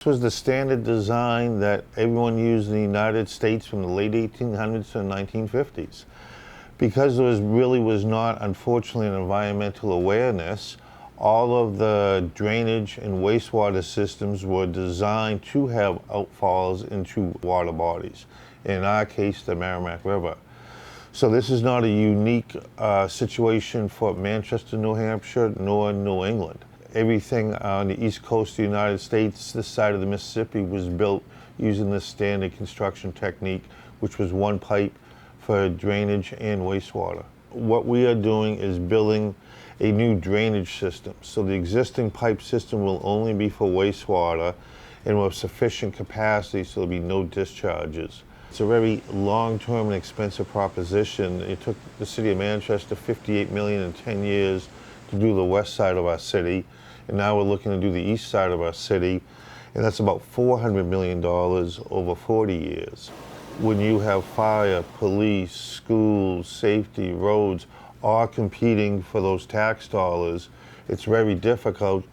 This was the standard design that everyone used in the United States from the late 1800s to the 1950s. Because there really was not, unfortunately, an environmental awareness, all of the drainage and wastewater systems were designed to have outfalls into water bodies, in our case, the Merrimack River. So this is not a unique situation for Manchester, New Hampshire, nor New England. Everything on the east coast of the United States, this side of the Mississippi, was built using this standard construction technique, which was one pipe for drainage and wastewater. What we are doing is building a new drainage system. So the existing pipe system will only be for wastewater and will have sufficient capacity so there'll be no discharges. It's a very long-term and expensive proposition. It took the city of Manchester $58 million in 10 years to do the west side of our city, and now we're looking to do the east side of our city, and that's about $400 million over 40 years. When you have fire, police, schools, safety, roads, all competing for those tax dollars, it's very difficult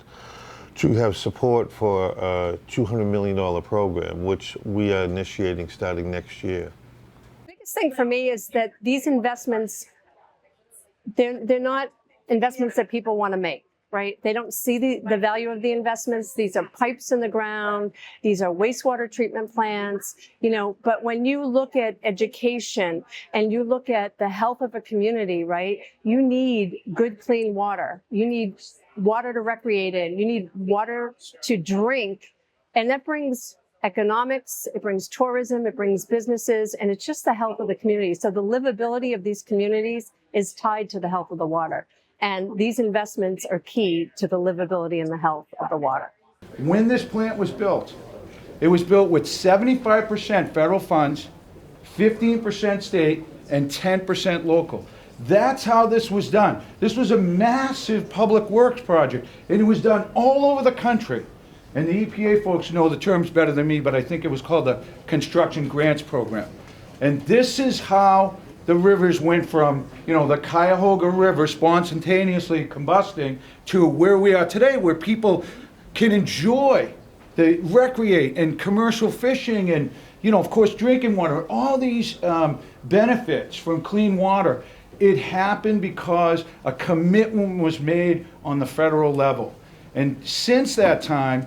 to have support for a $200 million program, which we are initiating starting next year. The biggest thing for me is that these investments, they're not investments that people want to make, right? They don't see the value of the investments. These are pipes in the ground. These are wastewater treatment plants, but when you look at education and you look at the health of a community, right? You need good, clean water. You need water to recreate in. You need water to drink. And that brings economics, it brings tourism, it brings businesses, and it's just the health of the community. So the livability of these communities is tied to the health of the water. And these investments are key to the livability and the health of the water. When this plant was built, it was built with 75% federal funds, 15% state, and 10% local. That's how this was done. This was a massive public works project, and it was done all over the country. And the EPA folks know the terms better than me, but I think it was called the Construction Grants Program. And this is how the rivers went from, the Cuyahoga River spontaneously combusting to where we are today, where people can enjoy, recreate, and commercial fishing, and, of course, drinking water, all these benefits from clean water. It happened because a commitment was made on the federal level. And since that time,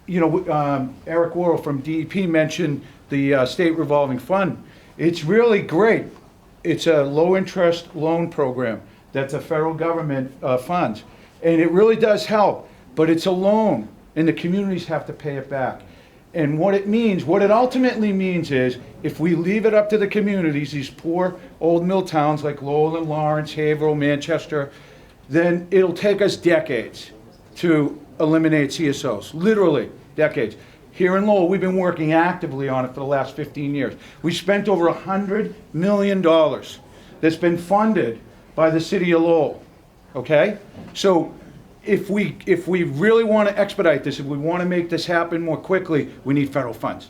Eric Worrell from DEP mentioned the state revolving fund. It's really great. It's a low-interest loan program that the federal government funds. And it really does help, but it's a loan, and the communities have to pay it back. And what it ultimately means is, if we leave it up to the communities, these poor old mill towns like Lowell and Lawrence, Haverhill, Manchester, then it'll take us decades to eliminate CSOs, literally decades. Here in Lowell, we've been working actively on it for the last 15 years. We spent over $100 million that's been funded by the city of Lowell, okay? So if we really want to expedite this, if we want to make this happen more quickly, we need federal funds.